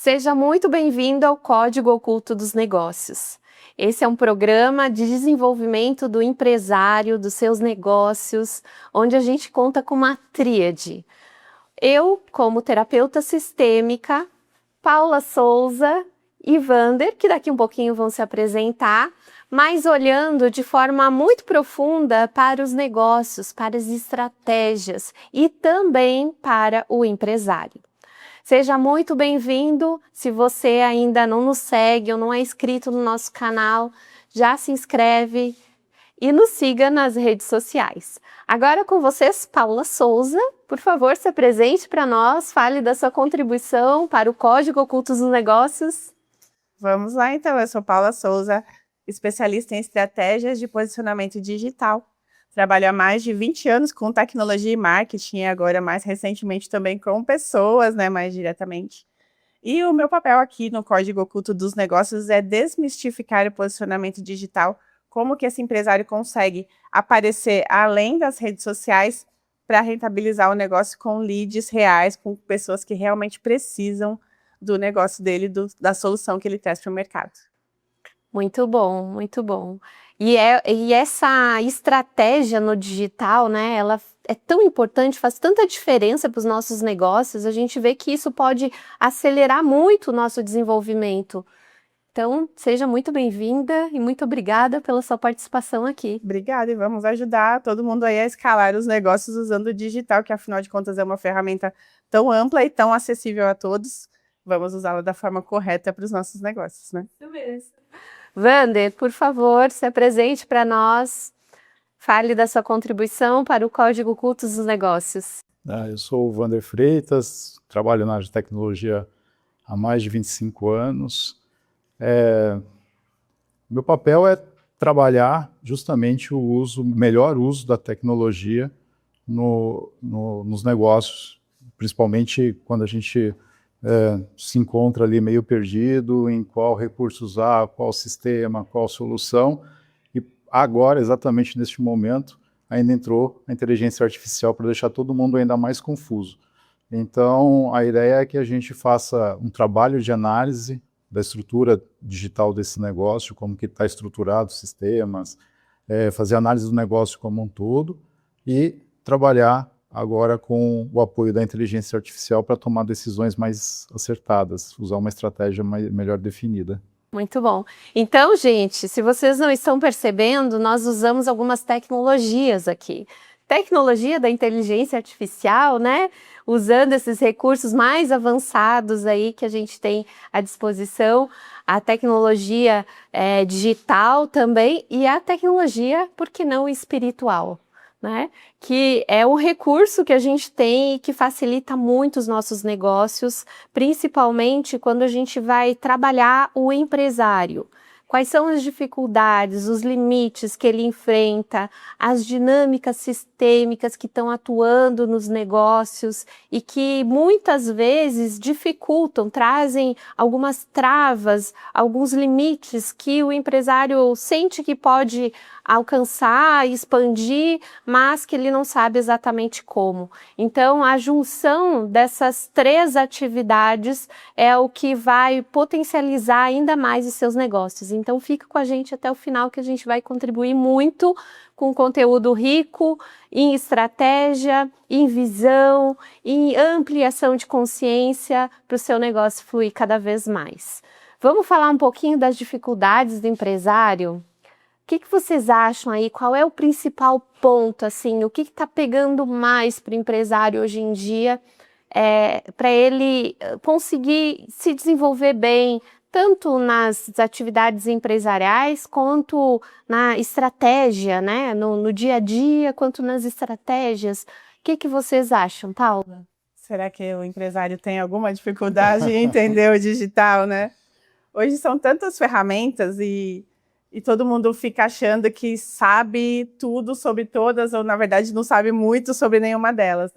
Seja muito bem-vindo ao Código Oculto dos Negócios. Esse é um programa de desenvolvimento do empresário, dos seus negócios, onde a gente conta com uma tríade. Eu, como terapeuta sistêmica, Paula Souza e Vander, que daqui um pouquinho vão se apresentar, mas olhando de forma muito profunda para os negócios, para as estratégias e também para o empresário. Seja muito bem-vindo. Se você ainda não nos segue ou não é inscrito no nosso canal, já se inscreve e nos siga nas redes sociais. Agora com vocês, Paula Souza. Por favor, se apresente para nós, fale da sua contribuição para o Código Oculto dos Negócios. Vamos lá então, eu sou Paula Souza, especialista em estratégias de posicionamento digital. Trabalho há mais de 20 anos com tecnologia e marketing e agora mais recentemente também com pessoas, mais diretamente. E o meu papel aqui no Código Oculto dos Negócios é desmistificar o posicionamento digital, como que esse empresário consegue aparecer além das redes sociais para rentabilizar o negócio com leads reais, com pessoas que realmente precisam do negócio dele, da solução que ele traz para o mercado. Muito bom, muito bom. E essa estratégia no digital, ela é tão importante, faz tanta diferença para os nossos negócios, a gente vê que isso pode acelerar muito o nosso desenvolvimento. Então, seja muito bem-vinda e muito obrigada pela sua participação aqui. Obrigada, e vamos ajudar todo mundo aí a escalar os negócios usando o digital, que afinal de contas é uma ferramenta tão ampla e tão acessível a todos. Vamos usá-la da forma correta para os nossos negócios, né? Isso mesmo. Vander, por favor, se apresente para nós, fale da sua contribuição para o Código Oculto dos Negócios. Eu sou o Vander Freitas, trabalho na área de tecnologia há mais de 25 anos. Meu papel é trabalhar justamente o melhor uso da tecnologia nos negócios, principalmente quando a gente se encontra ali meio perdido em qual recurso usar, qual sistema, qual solução. E agora, exatamente neste momento, ainda entrou a inteligência artificial para deixar todo mundo ainda mais confuso. Então, a ideia é que a gente faça um trabalho de análise da estrutura digital desse negócio, como que está estruturado os sistemas, fazer análise do negócio como um todo e trabalhar agora com o apoio da inteligência artificial para tomar decisões mais acertadas, usar uma estratégia melhor definida. Muito bom. Então, gente, se vocês não estão percebendo, nós usamos algumas tecnologias aqui. Tecnologia da inteligência artificial, usando esses recursos mais avançados aí que a gente tem à disposição, a tecnologia digital também e a tecnologia, por que não, espiritual. Que é um recurso que a gente tem e que facilita muito os nossos negócios, principalmente quando a gente vai trabalhar o empresário. Quais são as dificuldades, os limites que ele enfrenta, as dinâmicas sistêmicas que estão atuando nos negócios e que muitas vezes dificultam, trazem algumas travas, alguns limites que o empresário sente que pode alcançar, expandir, mas que ele não sabe exatamente como. Então, a junção dessas três atividades é o que vai potencializar ainda mais os seus negócios. Então, fica com a gente até o final, que a gente vai contribuir muito com conteúdo rico em estratégia, em visão, em ampliação de consciência para o seu negócio fluir cada vez mais. Vamos falar um pouquinho das dificuldades do empresário? O que vocês acham aí? Qual é o principal ponto, assim? O que está pegando mais para o empresário hoje em dia para ele conseguir se desenvolver bem, tanto nas atividades empresariais quanto na estratégia, no dia a dia, quanto nas estratégias? O que vocês acham, Paula? Será que o empresário tem alguma dificuldade em entender o digital, Hoje são tantas ferramentas e todo mundo fica achando que sabe tudo sobre todas, ou na verdade não sabe muito sobre nenhuma delas,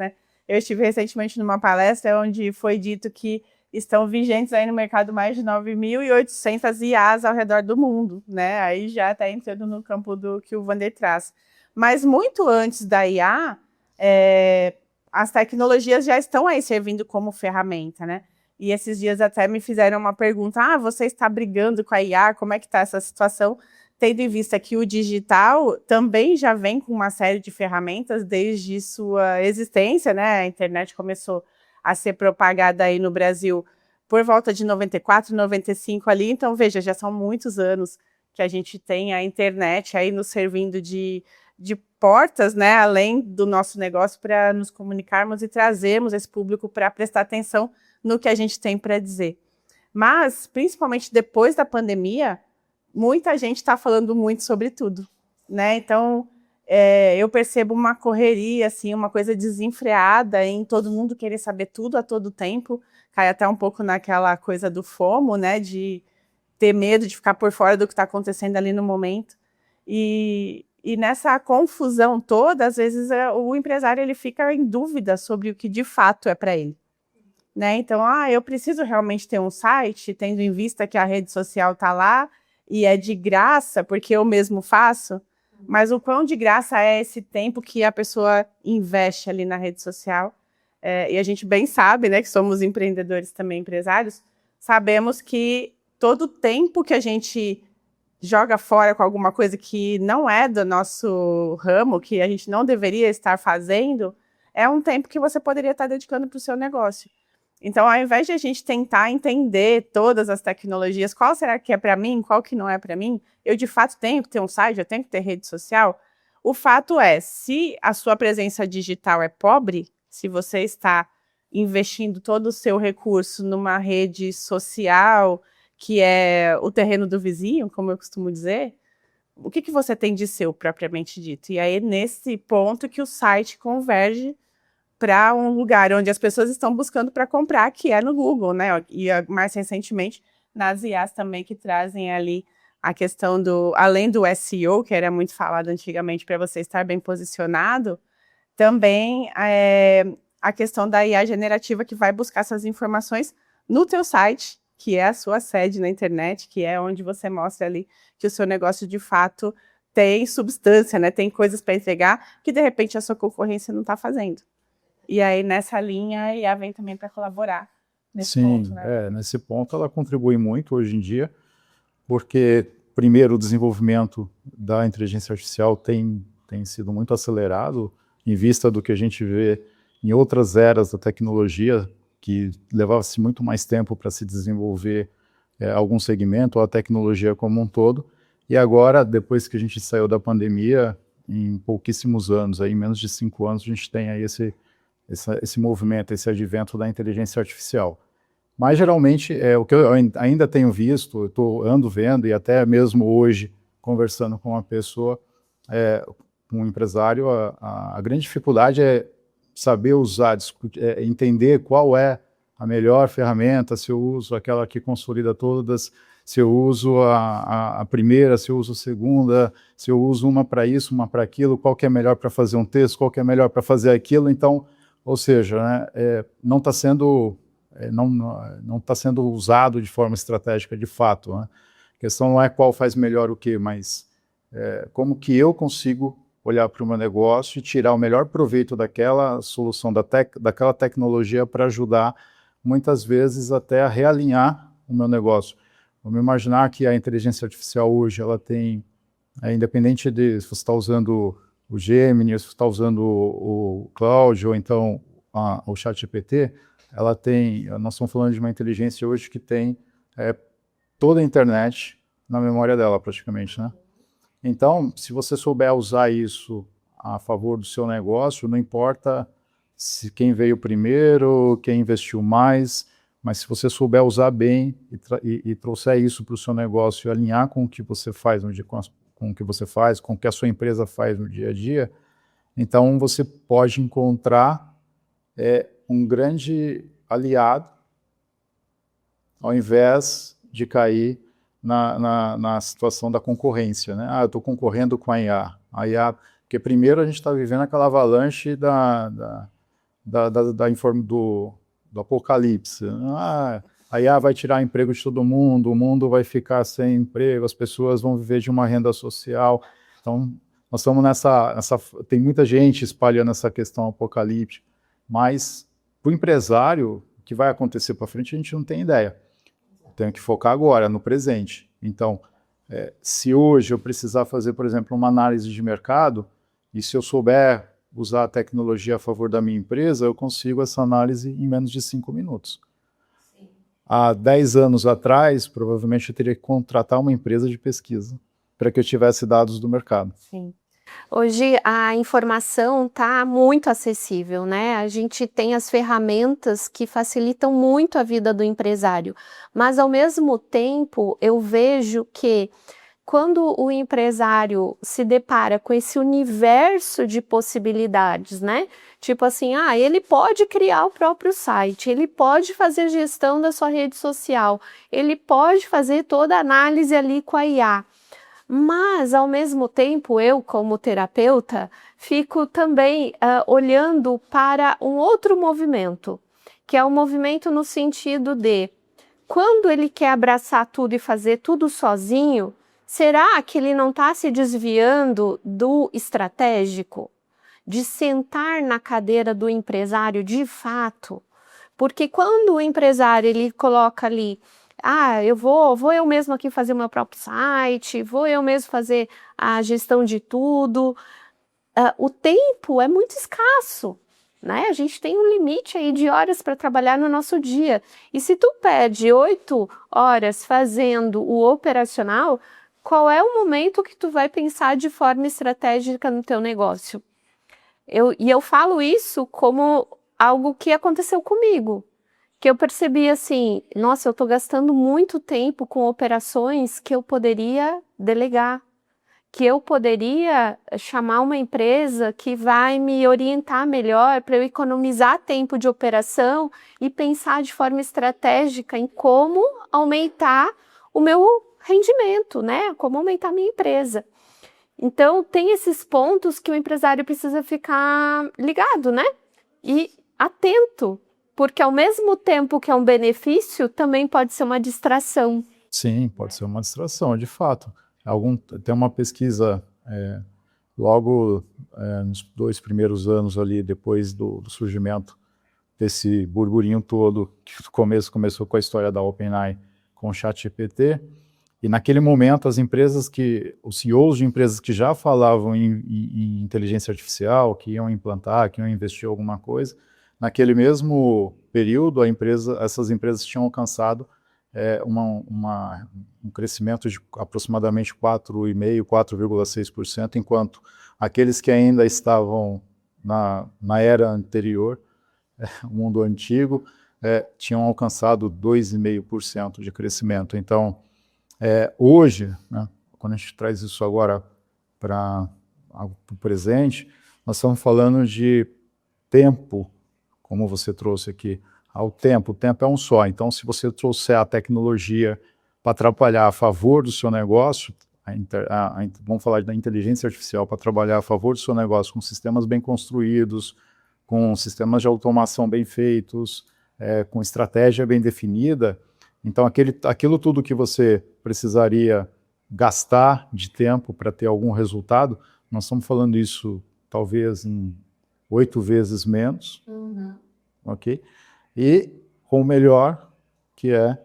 Eu estive recentemente numa palestra onde foi dito que estão vigentes aí no mercado mais de 9.800 IAs ao redor do mundo, Aí já está entrando no campo do que o Vander traz. Mas muito antes da IA, as tecnologias já estão aí servindo como ferramenta, E esses dias até me fizeram uma pergunta, você está brigando com a IA, como é que está essa situação? Tendo em vista que o digital também já vem com uma série de ferramentas desde sua existência, né? A internet começou a ser propagada aí no Brasil por volta de 94, 95 ali, então veja, já são muitos anos que a gente tem a internet aí nos servindo de portas, né, além do nosso negócio, para nos comunicarmos e trazermos esse público para prestar atenção no que a gente tem para dizer. Mas, principalmente depois da pandemia, muita gente está falando muito sobre tudo, né? Então, eu percebo uma correria, assim, uma coisa desenfreada em todo mundo querer saber tudo a todo tempo. Cai até um pouco naquela coisa do FOMO, né? De ter medo de ficar por fora do que está acontecendo ali no momento. E nessa confusão toda, às vezes o empresário ele fica em dúvida sobre o que de fato é para ele. Né? Então, eu preciso realmente ter um site, tendo em vista que a rede social está lá e é de graça, porque eu mesmo faço, mas o quão de graça é esse tempo que a pessoa investe ali na rede social? E a gente bem sabe, né, que somos empreendedores também, empresários, sabemos que todo o tempo que a gente joga fora com alguma coisa que não é do nosso ramo, que a gente não deveria estar fazendo, é um tempo que você poderia estar dedicando para o seu negócio. Então, ao invés de a gente tentar entender todas as tecnologias, qual será que é para mim, qual que não é para mim, eu de fato tenho que ter um site, eu tenho que ter rede social. O fato é, se a sua presença digital é pobre, se você está investindo todo o seu recurso numa rede social, que é o terreno do vizinho, como eu costumo dizer, o que você tem de seu, propriamente dito? E aí, é nesse ponto que o site converge para um lugar onde as pessoas estão buscando para comprar, que é no Google, né? E mais recentemente, nas IAs também, que trazem ali a questão do, além do SEO, que era muito falado antigamente para você estar bem posicionado, também a questão da IA generativa, que vai buscar essas informações no teu site, que é a sua sede na internet, que é onde você mostra ali que o seu negócio de fato tem substância, né? Tem coisas para entregar que de repente a sua concorrência não está fazendo. E aí, nessa linha, a IA vem também para colaborar nesse ponto, né? Nesse ponto ela contribui muito hoje em dia, porque, primeiro, o desenvolvimento da inteligência artificial tem sido muito acelerado, em vista do que a gente vê em outras eras da tecnologia, que levava-se muito mais tempo para se desenvolver algum segmento, ou a tecnologia como um todo, e agora, depois que a gente saiu da pandemia, em pouquíssimos anos, aí, em menos de 5 anos, a gente tem aí esse movimento, esse advento da inteligência artificial. Mas, geralmente, o que eu ainda tenho visto, ando vendo, e até mesmo hoje, conversando com uma pessoa, um empresário, a grande dificuldade é saber usar, entender qual é a melhor ferramenta, se eu uso aquela que consolida todas, se eu uso a primeira, se eu uso a segunda, se eu uso uma para isso, uma para aquilo, qual que é melhor para fazer um texto, qual que é melhor para fazer aquilo. Então, ou seja, né, não está sendo usado de forma estratégica de fato. Né? A questão não é qual faz melhor o que, mas como que eu consigo olhar para o meu negócio e tirar o melhor proveito daquela solução, daquela tecnologia para ajudar, muitas vezes, até a realinhar o meu negócio. Vamos imaginar que a inteligência artificial hoje, ela tem, independente de se você está usando o Gemini, se você está usando o Claude, ou então o ChatGPT, nós estamos falando de uma inteligência hoje que tem toda a internet na memória dela, praticamente, né? Então, se você souber usar isso a favor do seu negócio, não importa se quem veio primeiro, quem investiu mais, mas se você souber usar bem e trouxer isso para o seu negócio e alinhar com o que você faz com o que você faz, com o que a sua empresa faz no dia a dia, então você pode encontrar um grande aliado, ao invés de cair na situação da concorrência, né? Eu estou concorrendo com a IA. Porque primeiro a gente está vivendo aquela avalanche do apocalipse. A IA vai tirar emprego de todo mundo, o mundo vai ficar sem emprego, as pessoas vão viver de uma renda social. Então, nós estamos tem muita gente espalhando essa questão apocalíptica, mas para o empresário, que vai acontecer para frente, a gente não tem ideia. Tenho que focar agora, no presente. Então, se hoje eu precisar fazer, por exemplo, uma análise de mercado, e se eu souber usar a tecnologia a favor da minha empresa, eu consigo essa análise em menos de 5 minutos. Sim. Há 10 anos atrás, provavelmente eu teria que contratar uma empresa de pesquisa para que eu tivesse dados do mercado. Sim. Hoje a informação está muito acessível, né? A gente tem as ferramentas que facilitam muito a vida do empresário, mas ao mesmo tempo eu vejo que quando o empresário se depara com esse universo de possibilidades, né? Tipo assim, ele pode criar o próprio site, ele pode fazer gestão da sua rede social, ele pode fazer toda a análise ali com a IA. Mas, ao mesmo tempo, eu, como terapeuta, fico também olhando para um outro movimento, que é o movimento no sentido de, quando ele quer abraçar tudo e fazer tudo sozinho, será que ele não está se desviando do estratégico? De sentar na cadeira do empresário de fato? Porque quando o empresário ele coloca ali, eu vou eu mesmo aqui fazer o meu próprio site, vou eu mesmo fazer a gestão de tudo. O tempo é muito escasso, né? A gente tem um limite aí de horas para trabalhar no nosso dia. E se tu perde 8 horas fazendo o operacional, qual é o momento que tu vai pensar de forma estratégica no teu negócio? Eu falo isso como algo que aconteceu comigo. Que eu percebi assim, nossa, eu estou gastando muito tempo com operações que eu poderia delegar, que eu poderia chamar uma empresa que vai me orientar melhor para eu economizar tempo de operação e pensar de forma estratégica em como aumentar o meu rendimento, né? Como aumentar a minha empresa. Então, tem esses pontos que o empresário precisa ficar ligado, né? E atento. Porque ao mesmo tempo que é um benefício, também pode ser uma distração. Sim, pode ser uma distração, de fato. Tem uma pesquisa, logo nos 2 primeiros anos ali, depois do surgimento desse burburinho todo, que no começo começou com a história da OpenAI com o ChatGPT, e naquele momento os CEOs de empresas que já falavam em inteligência artificial, que iam implantar, que iam investir em alguma coisa, naquele mesmo período, essas empresas tinham alcançado um crescimento de aproximadamente 4,5%, 4,6%, enquanto aqueles que ainda estavam na era anterior, o mundo antigo, tinham alcançado 2,5% de crescimento. Então, hoje, né, quando a gente traz isso agora para o presente, nós estamos falando de tempo, como você trouxe aqui, o tempo é um só. Então, se você trouxer a tecnologia para trabalhar a favor do seu negócio, vamos falar da inteligência artificial para trabalhar a favor do seu negócio com sistemas bem construídos, com sistemas de automação bem feitos, com estratégia bem definida, então aquilo tudo que você precisaria gastar de tempo para ter algum resultado, nós estamos falando isso talvez em 8 vezes menos, ok? E com o melhor, que é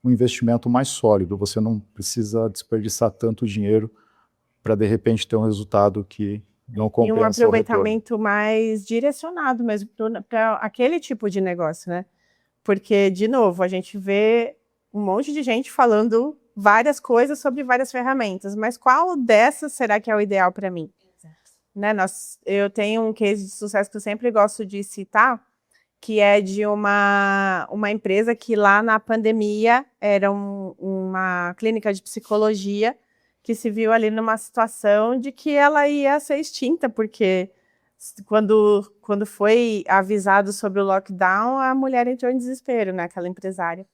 um investimento mais sólido. Você não precisa desperdiçar tanto dinheiro para, de repente, ter um resultado que não compensa o retorno. E um aproveitamento mais direcionado mesmo para aquele tipo de negócio, né? Porque, de novo, a gente vê um monte de gente falando várias coisas sobre várias ferramentas, mas qual dessas será que é o ideal para mim? Né? Eu tenho um case de sucesso que eu sempre gosto de citar, que é de uma empresa que lá na pandemia era uma clínica de psicologia que se viu ali numa situação de que ela ia ser extinta, porque quando foi avisado sobre o lockdown, a mulher entrou em desespero, né? Aquela empresária,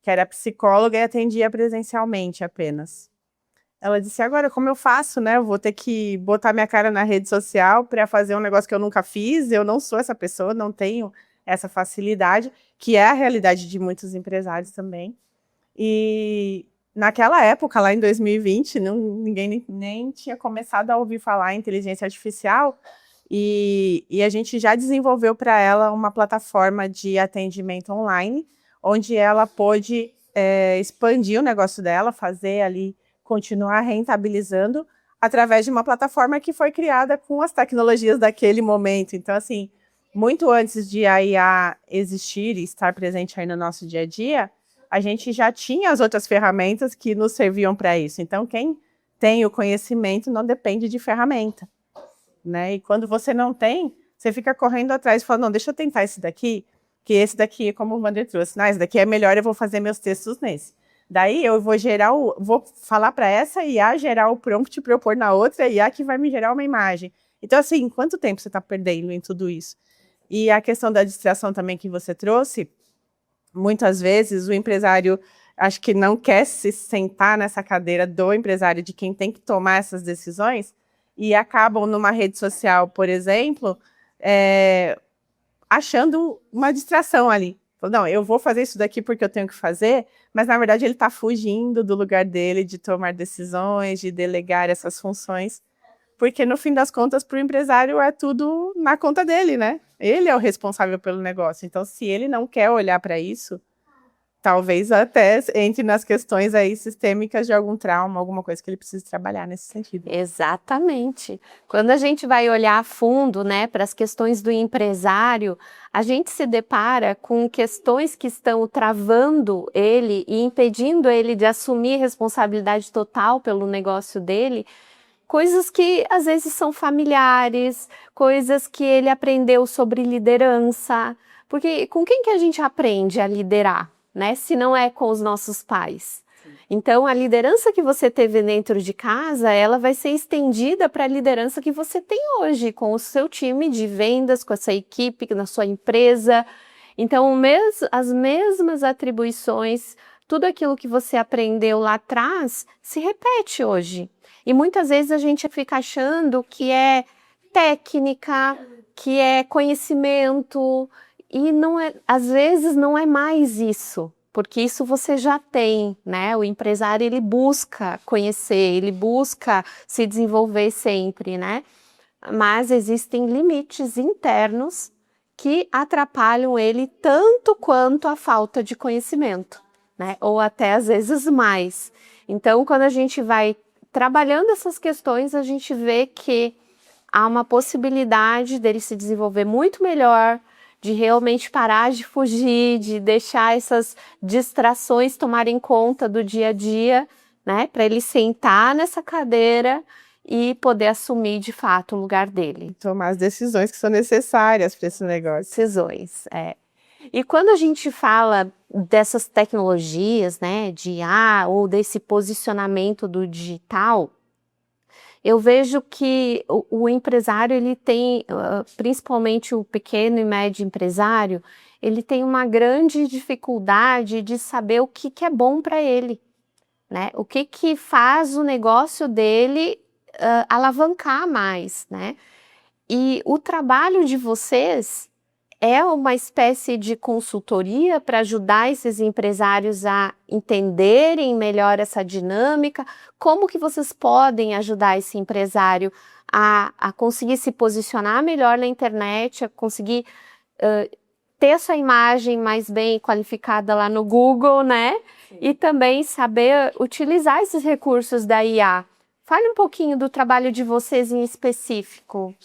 que era psicóloga e atendia presencialmente apenas. Ela disse, agora como eu faço, né? Eu vou ter que botar minha cara na rede social para fazer um negócio que eu nunca fiz, eu não sou essa pessoa, não tenho essa facilidade, que é a realidade de muitos empresários também. E naquela época, lá em 2020, ninguém nem tinha começado a ouvir falar em inteligência artificial, E a gente já desenvolveu para ela uma plataforma de atendimento online, onde ela pôde expandir o negócio dela, fazer ali, continuar rentabilizando, através de uma plataforma que foi criada com as tecnologias daquele momento. Então, assim, muito antes de a IA existir e estar presente aí no nosso dia a dia, a gente já tinha as outras ferramentas que nos serviam para isso. Então, quem tem o conhecimento não depende de ferramenta, né? E quando você não tem, você fica correndo atrás e fala, não, deixa eu tentar esse daqui, que esse daqui, como o Wander trouxe, esse daqui é melhor, eu vou fazer meus textos nesse. Daí eu vou vou falar para essa IA gerar o prompt para eu pôr na outra IA que vai me gerar uma imagem. Então, assim, quanto tempo você está perdendo em tudo isso? E a questão da distração também que você trouxe, muitas vezes o empresário acho que não quer se sentar nessa cadeira do empresário, de quem tem que tomar essas decisões, e acabam numa rede social, por exemplo, achando uma distração ali. Não, eu vou fazer isso daqui porque eu tenho que fazer, mas na verdade ele está fugindo do lugar dele de tomar decisões, de delegar essas funções, porque no fim das contas, para o empresário é tudo na conta dele, né? Ele é o responsável pelo negócio. Então, se ele não quer olhar para isso, talvez até entre nas questões aí sistêmicas de algum trauma, alguma coisa que ele precisa trabalhar nesse sentido. Exatamente. Quando a gente vai olhar a fundo, né, para as questões do empresário, a gente se depara com questões que estão travando ele e impedindo ele de assumir responsabilidade total pelo negócio dele, coisas que às vezes são familiares, coisas que ele aprendeu sobre liderança, porque com quem que a gente aprende a liderar? Né, se não é com os nossos pais. Então, a liderança que você teve dentro de casa, ela vai ser estendida para a liderança que você tem hoje, com o seu time de vendas, com a sua equipe, na sua empresa. Então, as mesmas atribuições, tudo aquilo que você aprendeu lá atrás, se repete hoje. E muitas vezes a gente fica achando que é técnica, que é conhecimento, e não é, às vezes não é mais isso, porque isso você já tem, né? O empresário, ele busca conhecer, ele busca se desenvolver sempre, né? Mas existem limites internos que atrapalham ele tanto quanto a falta de conhecimento, né? Ou até às vezes mais. Então, quando a gente vai trabalhando essas questões, a gente vê que há uma possibilidade dele se desenvolver muito melhor, de realmente parar de fugir, de deixar essas distrações tomarem conta do dia a dia, né? Para ele sentar nessa cadeira e poder assumir de fato o lugar dele. Tomar as decisões que são necessárias para esse negócio. Decisões, E quando a gente fala dessas tecnologias, né, de IA ou desse posicionamento do digital, eu vejo que o empresário, ele tem, principalmente o pequeno e médio empresário, ele tem uma grande dificuldade de saber o que é bom para ele, né? O que faz o negócio dele alavancar mais, né? E o trabalho de vocês é uma espécie de consultoria para ajudar esses empresários a entenderem melhor essa dinâmica? Como que vocês podem ajudar esse empresário a conseguir se posicionar melhor na internet, a conseguir ter essa imagem mais bem qualificada lá no Google, né? Sim. E também saber utilizar esses recursos da IA. Fale um pouquinho do trabalho de vocês em específico.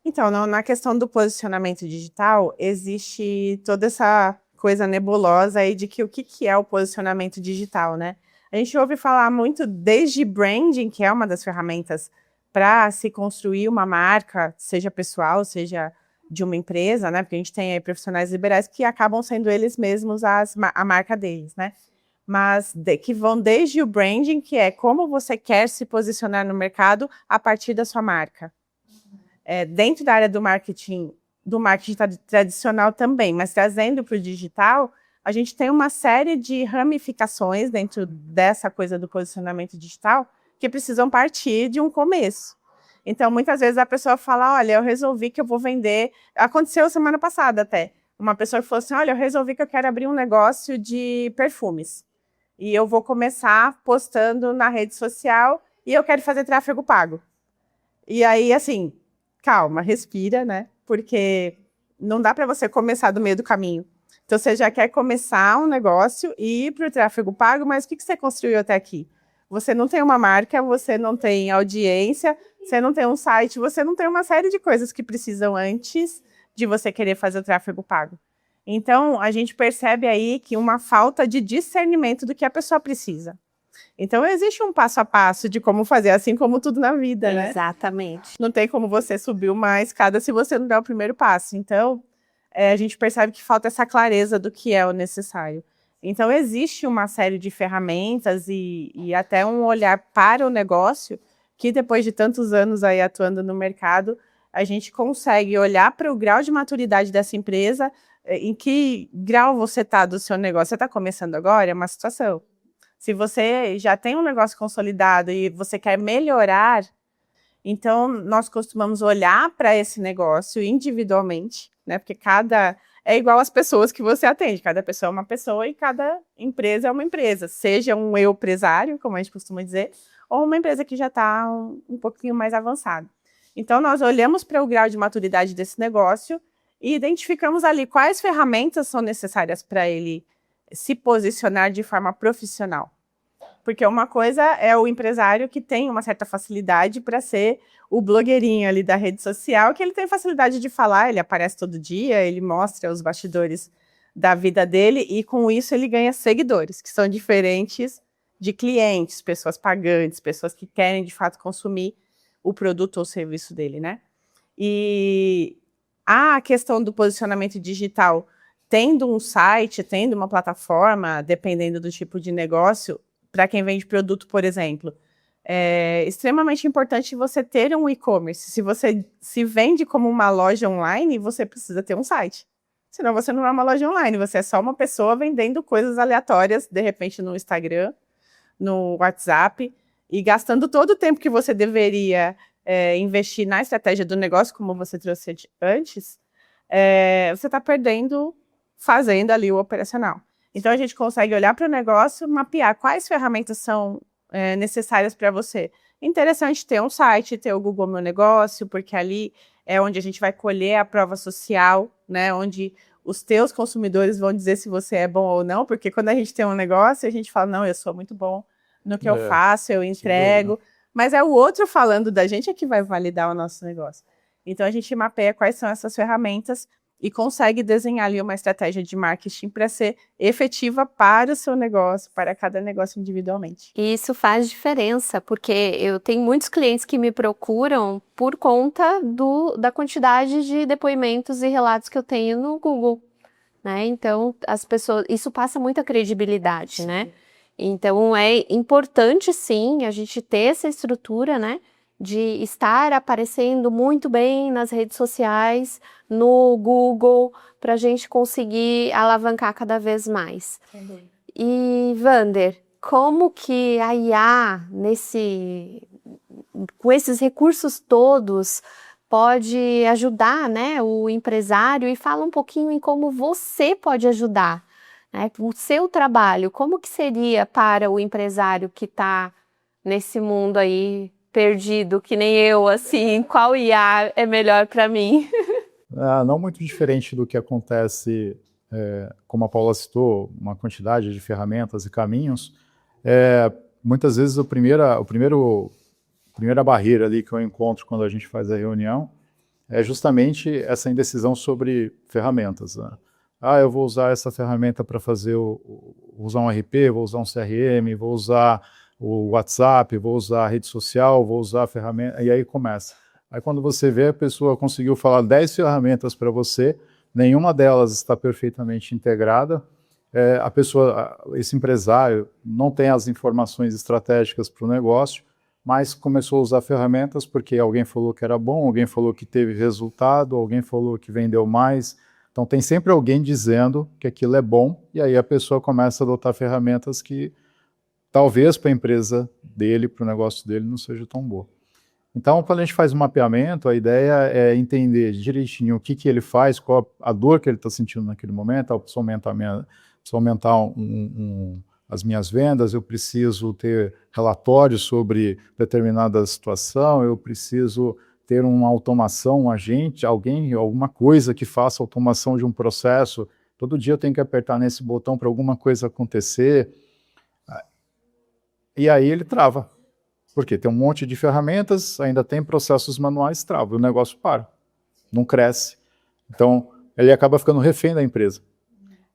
Então, na questão do posicionamento digital, existe toda essa coisa nebulosa aí de que o que é o posicionamento digital, né? A gente ouve falar muito desde branding, que é uma das ferramentas para se construir uma marca, seja pessoal, seja de uma empresa, né? Porque a gente tem aí profissionais liberais que acabam sendo eles mesmos a marca deles, né? Mas que vão desde o branding, que é como você quer se posicionar no mercado a partir da sua marca. Dentro da área do marketing tradicional também, mas trazendo para o digital, a gente tem uma série de ramificações dentro dessa coisa do posicionamento digital que precisam partir de um começo. Então, muitas vezes a pessoa fala, olha, eu resolvi que eu vou vender... Aconteceu semana passada até. Uma pessoa que falou assim, olha, eu resolvi que eu quero abrir um negócio de perfumes. E eu vou começar postando na rede social e eu quero fazer tráfego pago. E aí, assim... calma, respira, né? Porque não dá para você começar do meio do caminho. Então, você já quer começar um negócio e ir para o tráfego pago, mas o que você construiu até aqui? Você não tem uma marca, você não tem audiência, você não tem um site, você não tem uma série de coisas que precisam antes de você querer fazer o tráfego pago. Então, a gente percebe aí que uma falta de discernimento do que a pessoa precisa. Então, existe um passo a passo de como fazer, assim como tudo na vida, né? Exatamente. Não tem como você subir uma escada se você não der o primeiro passo. Então, a gente percebe que falta essa clareza do que é o necessário. Então, existe uma série de ferramentas e até um olhar para o negócio que, depois de tantos anos aí atuando no mercado, a gente consegue olhar para o grau de maturidade dessa empresa, em que grau você está do seu negócio. Você está começando agora? É uma situação. Se você já tem um negócio consolidado e você quer melhorar, então nós costumamos olhar para esse negócio individualmente, né? Porque é igual às pessoas que você atende, cada pessoa é uma pessoa e cada empresa é uma empresa, seja um empresário, como a gente costuma dizer, ou uma empresa que já está um pouquinho mais avançada. Então, nós olhamos para o grau de maturidade desse negócio e identificamos ali quais ferramentas são necessárias para ele se posicionar de forma profissional. Porque uma coisa é o empresário que tem uma certa facilidade para ser o blogueirinho ali da rede social, que ele tem facilidade de falar, ele aparece todo dia, ele mostra os bastidores da vida dele e com isso ele ganha seguidores, que são diferentes de clientes, pessoas pagantes, pessoas que querem de fato consumir o produto ou serviço dele, né? E a questão do posicionamento digital, tendo um site, tendo uma plataforma, dependendo do tipo de negócio, para quem vende produto, por exemplo, é extremamente importante você ter um e-commerce. Se você se vende como uma loja online, você precisa ter um site. Senão você não é uma loja online, você é só uma pessoa vendendo coisas aleatórias, de repente no Instagram, no WhatsApp, e gastando todo o tempo que você deveria investir na estratégia do negócio, como você trouxe antes, você está perdendo fazendo ali o operacional. Então, a gente consegue olhar para o negócio, mapear quais ferramentas são necessárias para você. Interessante ter um site, ter o Google Meu Negócio, porque ali é onde a gente vai colher a prova social, né? Onde os teus consumidores vão dizer se você é bom ou não, porque quando a gente tem um negócio, a gente fala, não, eu sou muito bom no que eu faço, eu entrego, mas é o outro falando da gente que vai validar o nosso negócio. Então, a gente mapeia quais são essas ferramentas e consegue desenhar ali uma estratégia de marketing para ser efetiva para o seu negócio, para cada negócio individualmente. E isso faz diferença, porque eu tenho muitos clientes que me procuram por conta da quantidade de depoimentos e relatos que eu tenho no Google, né? Então, isso passa muita credibilidade, né? Então, é importante, sim, a gente ter essa estrutura, né? De estar aparecendo muito bem nas redes sociais, no Google, para a gente conseguir alavancar cada vez mais. E, Wander, como que a IA, com esses recursos todos, pode ajudar, né, o empresário? E fala um pouquinho em como você pode ajudar, né, o seu trabalho. Como que seria para o empresário que está nesse mundo aí, perdido, que nem eu, assim, qual IA é melhor para mim? Não muito diferente do que acontece, como a Paula citou, uma quantidade de ferramentas e caminhos. Muitas vezes a primeira barreira ali que eu encontro quando a gente faz a reunião é justamente essa indecisão sobre ferramentas, né? Eu vou usar essa ferramenta para fazer, vou usar um RP, vou usar um CRM, vou usar o WhatsApp, vou usar a rede social, vou usar a ferramenta, e aí começa. Aí quando você vê, a pessoa conseguiu falar 10 ferramentas para você, nenhuma delas está perfeitamente integrada, esse empresário não tem as informações estratégicas para o negócio, mas começou a usar ferramentas porque alguém falou que era bom, alguém falou que teve resultado, alguém falou que vendeu mais. Então tem sempre alguém dizendo que aquilo é bom, e aí a pessoa começa a adotar ferramentas que talvez para a empresa dele, para o negócio dele, não seja tão boa. Então, quando a gente faz um mapeamento, a ideia é entender direitinho o que ele faz, qual a dor que ele está sentindo naquele momento. Eu preciso aumentar as minhas vendas, eu preciso ter relatórios sobre determinada situação, eu preciso ter uma automação, um agente, alguém, alguma coisa que faça automação de um processo. Todo dia eu tenho que apertar nesse botão para alguma coisa acontecer. E aí ele trava. Porque tem um monte de ferramentas, ainda tem processos manuais, trava, o negócio para, não cresce. Então, ele acaba ficando refém da empresa.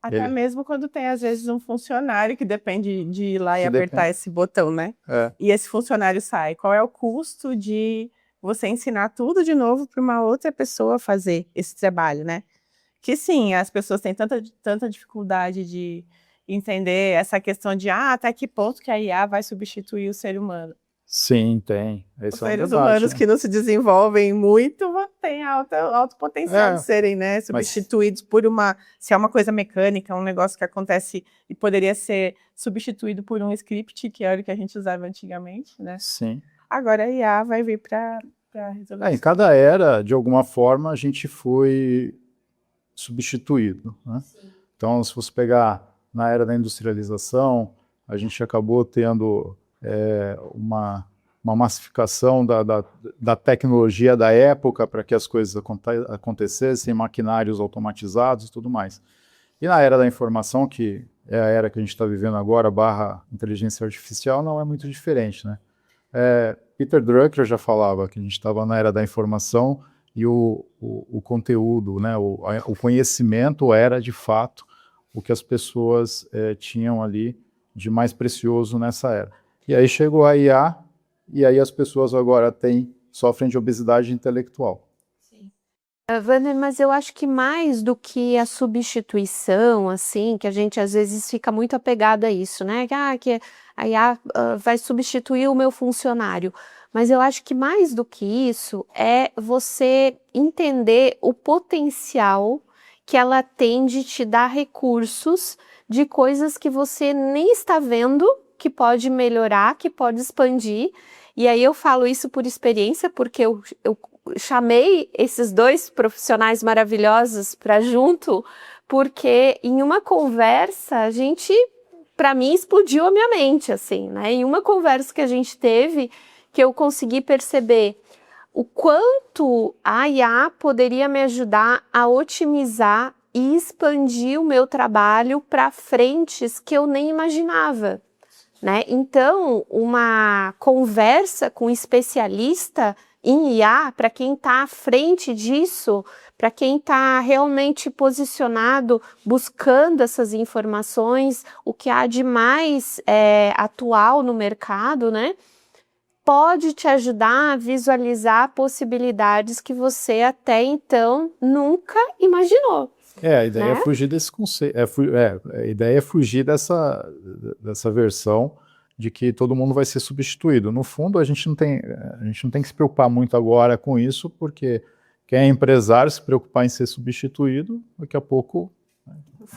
Até mesmo quando tem, às vezes, um funcionário que depende de ir lá e apertar esse botão, né? E esse funcionário sai. Qual é o custo de você ensinar tudo de novo para uma outra pessoa fazer esse trabalho, né? Que sim, as pessoas têm tanta dificuldade de entender essa questão de até que ponto que a IA vai substituir o ser humano. Sim, tem. Os seres humanos que não se desenvolvem muito têm alto potencial de serem, né, substituídos por se é uma coisa mecânica, um negócio que acontece e poderia ser substituído por um script, que era o que a gente usava antigamente, né? Sim. Agora a IA vai vir para resolver isso. Em cada era, de alguma forma, a gente foi substituído, né? Então, se você pegar na era da industrialização, a gente acabou tendo uma massificação da tecnologia da época para que as coisas acontecessem, maquinários automatizados e tudo mais. E na era da informação, que é a era que a gente está vivendo agora, / inteligência artificial, não é muito diferente, né? Peter Drucker já falava que a gente estava na era da informação e o conteúdo, né, o conhecimento era, de fato, o que as pessoas tinham ali de mais precioso nessa era. E aí chegou a IA, e aí as pessoas agora sofrem de obesidade intelectual. Sim. Wander, mas eu acho que mais do que a substituição, assim, que a gente às vezes fica muito apegado a isso, né? Que a IA vai substituir o meu funcionário. Mas eu acho que mais do que isso é você entender o potencial que ela tem de te dar recursos de coisas que você nem está vendo, que pode melhorar, que pode expandir. E aí eu falo isso por experiência, porque eu chamei esses dois profissionais maravilhosos para junto, porque em uma conversa a gente, para mim, explodiu a minha mente, assim, né? Em uma conversa que a gente teve, que eu consegui perceber o quanto a IA poderia me ajudar a otimizar e expandir o meu trabalho para frentes que eu nem imaginava, né? Então, uma conversa com um especialista em IA, para quem está à frente disso, para quem está realmente posicionado, buscando essas informações, o que há de mais atual no mercado, né? Pode te ajudar a visualizar possibilidades que você até então nunca imaginou. A ideia é fugir desse conceito, a ideia é fugir dessa versão de que todo mundo vai ser substituído. No fundo, a gente não tem que se preocupar muito agora com isso, porque quem é empresário se preocupar em ser substituído, daqui a pouco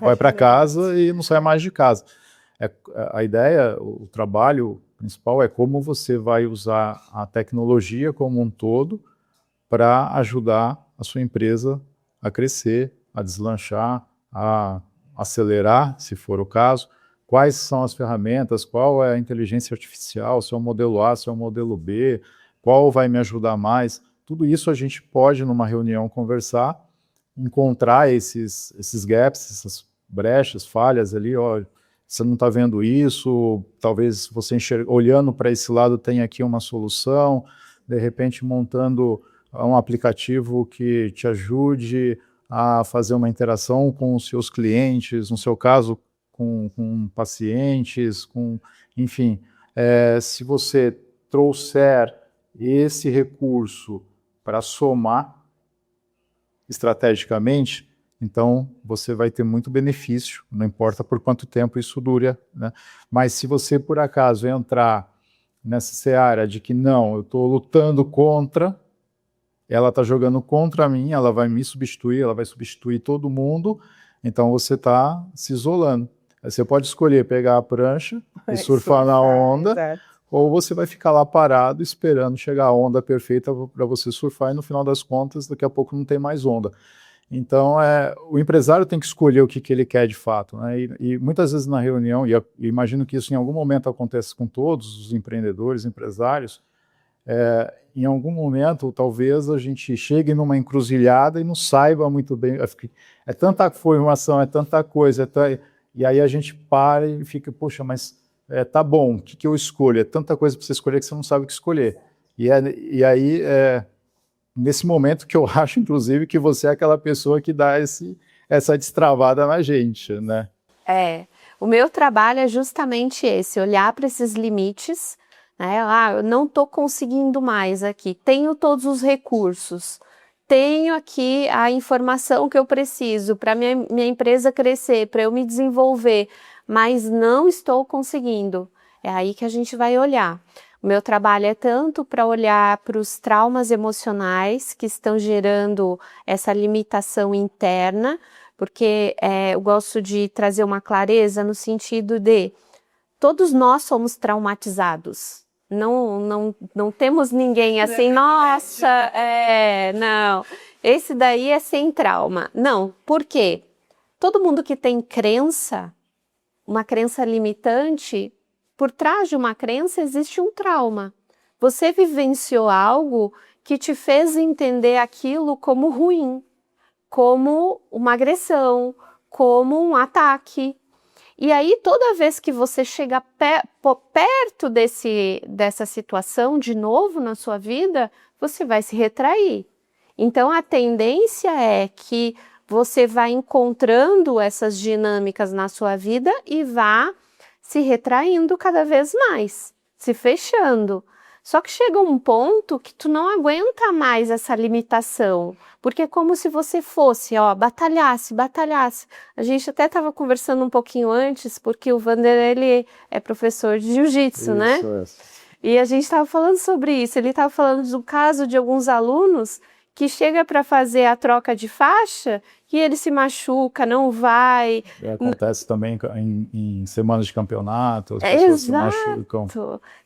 vai para casa e não sai mais de casa. A ideia, o trabalho principal é como você vai usar a tecnologia como um todo para ajudar a sua empresa a crescer, a deslanchar, a acelerar, se for o caso. Quais são as ferramentas, qual é a inteligência artificial, se é o modelo A, se é o modelo B, qual vai me ajudar mais. Tudo isso a gente pode, numa reunião, conversar, encontrar esses gaps, essas brechas, falhas ali, ó, você não está vendo isso, talvez você olhando para esse lado tenha aqui uma solução, de repente montando um aplicativo que te ajude a fazer uma interação com os seus clientes, no seu caso, com pacientes, enfim. Se você trouxer esse recurso para somar estrategicamente, então você vai ter muito benefício, não importa por quanto tempo isso dure, né? Mas se você, por acaso, entrar nessa seara de que não, eu estou lutando contra, ela está jogando contra mim, ela vai me substituir, ela vai substituir todo mundo, então você está se isolando. Você pode escolher pegar a prancha e surfar na onda, exato. Ou você vai ficar lá parado esperando chegar a onda perfeita para você surfar e no final das contas, daqui a pouco não tem mais onda. Então, o empresário tem que escolher o que ele quer de fato, né? E muitas vezes na reunião, e imagino que isso em algum momento acontece com todos os empreendedores, empresários, em algum momento, talvez a gente chegue numa encruzilhada e não saiba muito bem. É tanta informação, é tanta coisa, e aí a gente para e fica, poxa, mas tá bom, o que eu escolho? É tanta coisa para você escolher que você não sabe o que escolher. E aí, nesse momento que eu acho, inclusive, que você é aquela pessoa que dá essa destravada na gente, né? O meu trabalho é justamente esse, olhar para esses limites, né? Eu não estou conseguindo mais aqui, tenho todos os recursos, tenho aqui a informação que eu preciso para minha empresa crescer, para eu me desenvolver, mas não estou conseguindo. É aí que a gente vai olhar. O meu trabalho é tanto para olhar para os traumas emocionais que estão gerando essa limitação interna, porque eu gosto de trazer uma clareza no sentido de todos nós somos traumatizados. Não temos ninguém assim, nossa, não, esse daí é sem trauma. Não, por quê? Todo mundo que tem crença, uma crença limitante, por trás de uma crença existe um trauma. Você vivenciou algo que te fez entender aquilo como ruim, como uma agressão, como um ataque. E aí, toda vez que você chega perto dessa situação de novo na sua vida, você vai se retrair. Então, a tendência é que você vá encontrando essas dinâmicas na sua vida e vá se retraindo cada vez mais, se fechando. Só que chega um ponto que tu não aguenta mais essa limitação, porque é como se você fosse, batalhasse. A gente até estava conversando um pouquinho antes, porque o Vander, ele é professor de jiu-jitsu, né? Isso. E a gente estava falando sobre isso, ele estava falando do caso de alguns alunos que chega para fazer a troca de faixa e ele se machuca, não vai. Acontece também em semanas de campeonato, as pessoas se machucam.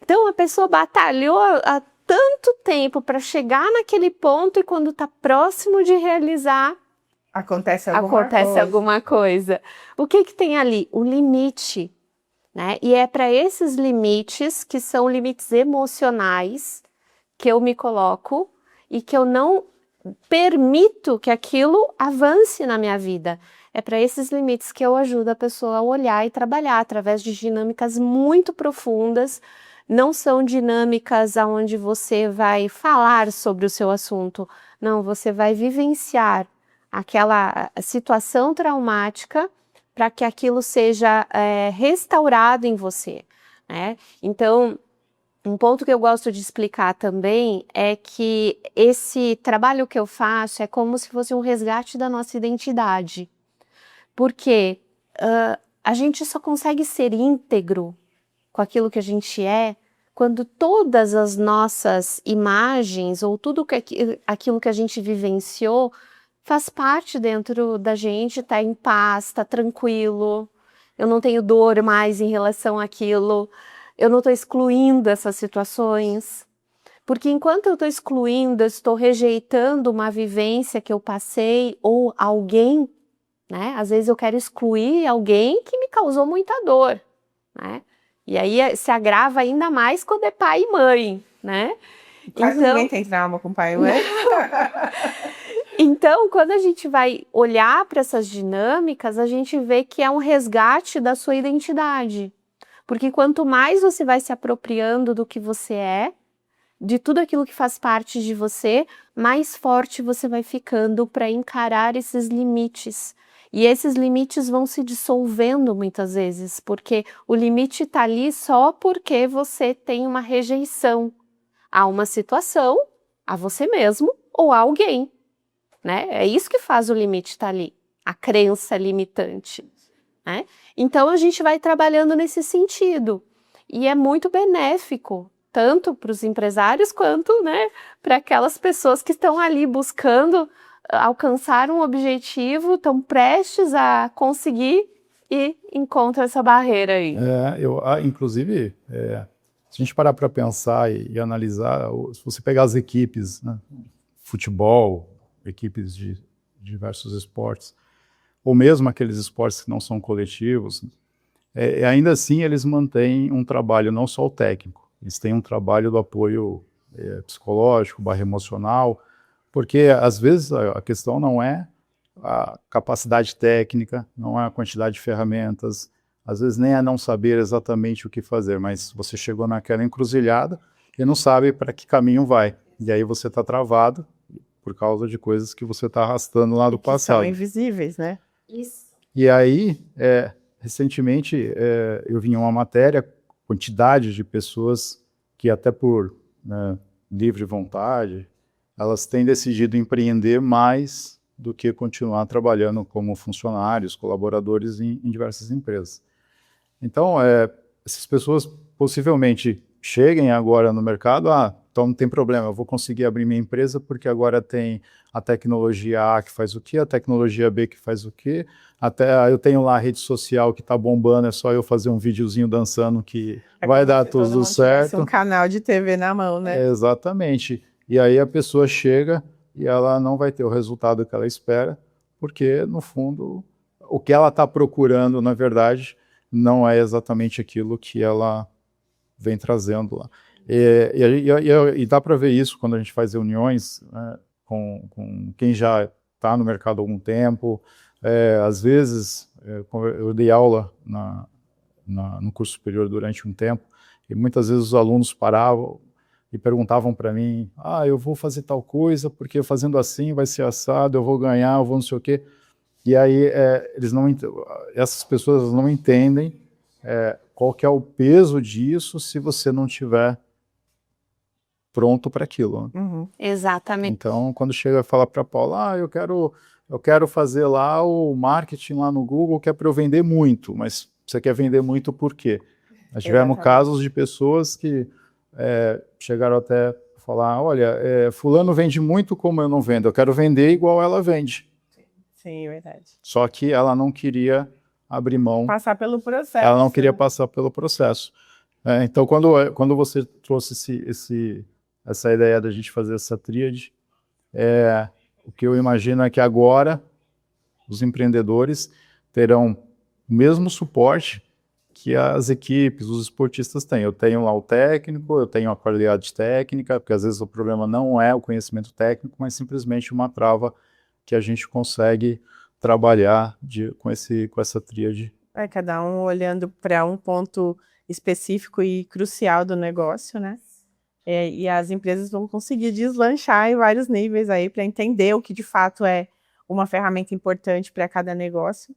Então a pessoa batalhou há tanto tempo para chegar naquele ponto e quando está próximo de realizar, acontece alguma coisa. O que tem ali? O limite, né? E é para esses limites, que são limites emocionais, que eu me coloco e que eu não permito que aquilo avance na minha vida. É para esses limites que eu ajudo a pessoa a olhar e trabalhar através de dinâmicas muito profundas. Não são dinâmicas onde você vai falar sobre o seu assunto. Não, você vai vivenciar aquela situação traumática para que aquilo seja restaurado em você, né? Então, um ponto que eu gosto de explicar também é que esse trabalho que eu faço é como se fosse um resgate da nossa identidade. Porque a gente só consegue ser íntegro com aquilo que a gente é quando todas as nossas imagens ou tudo aquilo que a gente vivenciou faz parte dentro da gente, tá em paz, tá tranquilo, eu não tenho dor mais em relação àquilo. Eu não estou excluindo essas situações, porque enquanto eu estou excluindo, eu estou rejeitando uma vivência que eu passei ou alguém, né? Às vezes eu quero excluir alguém que me causou muita dor, né? E aí se agrava ainda mais quando é pai e mãe, né? Quase ninguém tem trauma com pai e mãe. Então, quando a gente vai olhar para essas dinâmicas, a gente vê que é um resgate da sua identidade. Porque quanto mais você vai se apropriando do que você é, de tudo aquilo que faz parte de você, mais forte você vai ficando para encarar esses limites. E esses limites vão se dissolvendo muitas vezes, porque o limite está ali só porque você tem uma rejeição a uma situação, a você mesmo ou a alguém, né? É isso que faz o limite estar ali, a crença limitante, né? Então a gente vai trabalhando nesse sentido e é muito benéfico, tanto para os empresários quanto, né, para aquelas pessoas que estão ali buscando alcançar um objetivo, estão prestes a conseguir e encontram essa barreira aí. Inclusive, se a gente parar para pensar e analisar, se você pegar as equipes, né, futebol, equipes de diversos esportes, ou mesmo aqueles esportes que não são coletivos, ainda assim eles mantêm um trabalho, não só o técnico, eles têm um trabalho do apoio psicológico, barra emocional, porque às vezes a questão não é a capacidade técnica, não é a quantidade de ferramentas, às vezes nem é não saber exatamente o que fazer, mas você chegou naquela encruzilhada e não sabe para que caminho vai. E aí você está travado por causa de coisas que você está arrastando lá do Que passado. são invisíveis, né? Isso. E aí, recentemente, eu vi em uma matéria, quantidade de pessoas que até por livre vontade, elas têm decidido empreender mais do que continuar trabalhando como funcionários, colaboradores em diversas empresas. Então, essas pessoas possivelmente cheguem agora no mercado, então não tem problema, eu vou conseguir abrir minha empresa porque agora tem a tecnologia A que faz o quê, a tecnologia B que faz o quê, até eu tenho lá a rede social que está bombando, é só eu fazer um videozinho dançando que vai dar tudo certo. Um canal de TV na mão, né? Exatamente. E aí a pessoa chega e ela não vai ter o resultado que ela espera, porque, no fundo, o que ela está procurando, na verdade, não é exatamente aquilo que ela vem trazendo lá. E dá para ver isso quando a gente faz reuniões, né, com quem já está no mercado há algum tempo. Às vezes, eu dei aula no curso superior durante um tempo, e muitas vezes os alunos paravam e perguntavam para mim, eu vou fazer tal coisa, porque fazendo assim vai ser assado, eu vou ganhar, eu vou não sei o quê. E aí essas pessoas não entendem qual que é o peso disso se você não tiver pronto para aquilo. Uhum. Exatamente. Então, quando chega e fala para a Paula, eu quero fazer lá o marketing lá no Google, que é para eu vender muito, mas você quer vender muito por quê? Nós tivemos casos de pessoas que chegaram até a falar, olha, fulano vende muito como eu não vendo, eu quero vender igual ela vende. Sim, é verdade. Só que ela não queria abrir mão. Passar pelo processo. Ela não queria passar pelo processo. Então, quando você trouxe essa ideia da gente fazer essa tríade, o que eu imagino é que agora os empreendedores terão o mesmo suporte que as equipes, os esportistas têm. Eu tenho lá o técnico, eu tenho a qualidade técnica, porque às vezes o problema não é o conhecimento técnico, mas simplesmente uma trava que a gente consegue trabalhar com essa tríade. Cada um olhando para um ponto específico e crucial do negócio, né? E as empresas vão conseguir deslanchar em vários níveis aí para entender o que de fato é uma ferramenta importante para cada negócio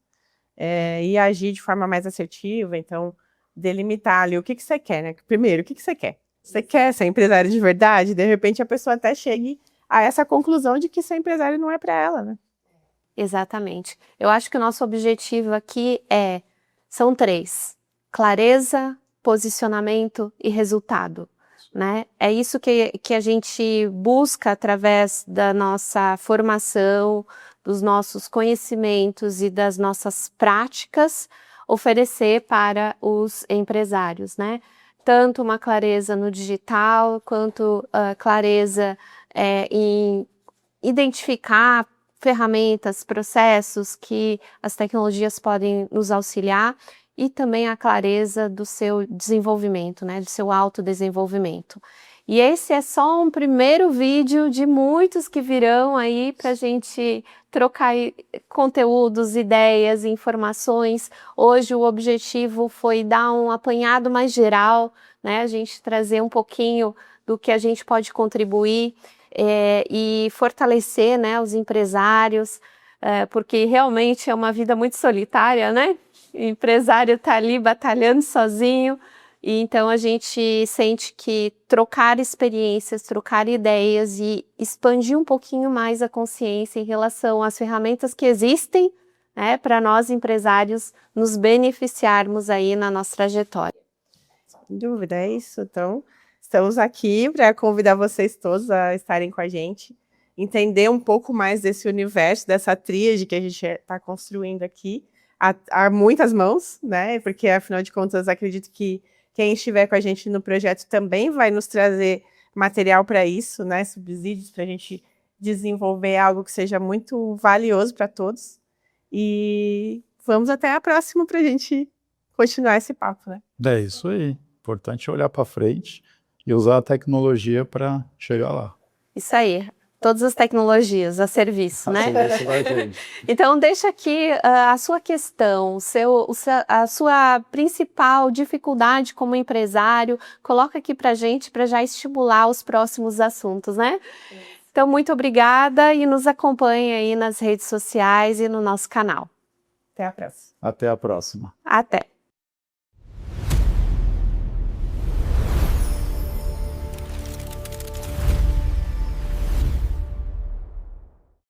e agir de forma mais assertiva. Então, delimitar ali o que você quer, né? Primeiro, o que você quer? Você quer ser empresário de verdade? De repente a pessoa até chegue a essa conclusão de que ser empresário não é para ela, né? Exatamente. Eu acho que o nosso objetivo aqui são 3: clareza, posicionamento e resultado, né? É isso que a gente busca através da nossa formação, dos nossos conhecimentos e das nossas práticas, oferecer para os empresários, né? Tanto uma clareza no digital, quanto clareza em identificar ferramentas, processos que as tecnologias podem nos auxiliar, e também a clareza do seu desenvolvimento, né, do seu autodesenvolvimento. E esse é só um primeiro vídeo de muitos que virão aí para a gente trocar conteúdos, ideias, informações. Hoje o objetivo foi dar um apanhado mais geral, né, a gente trazer um pouquinho do que a gente pode contribuir e fortalecer, né, os empresários, porque realmente é uma vida muito solitária, né? O empresário está ali batalhando sozinho, e então a gente sente que trocar experiências, trocar ideias e expandir um pouquinho mais a consciência em relação às ferramentas que existem, né, para nós empresários nos beneficiarmos aí na nossa trajetória. Sem dúvida, é isso. Então, estamos aqui para convidar vocês todos a estarem com a gente, entender um pouco mais desse universo, dessa tríade que a gente está construindo aqui, há muitas mãos, né? Porque, afinal de contas, acredito que quem estiver com a gente no projeto também vai nos trazer material para isso, né? Subsídios para a gente desenvolver algo que seja muito valioso para todos. E vamos até a próxima para a gente continuar esse papo, né? É isso aí. Importante olhar para frente e usar a tecnologia para chegar lá. Isso aí. Todas as tecnologias a serviço, né? Serviço da gente. Então, deixa aqui a sua questão, a sua principal dificuldade como empresário, coloca aqui para a gente, para já estimular os próximos assuntos, né? Então, muito obrigada e nos acompanhe aí nas redes sociais e no nosso canal. Até a próxima. Até a próxima. Até!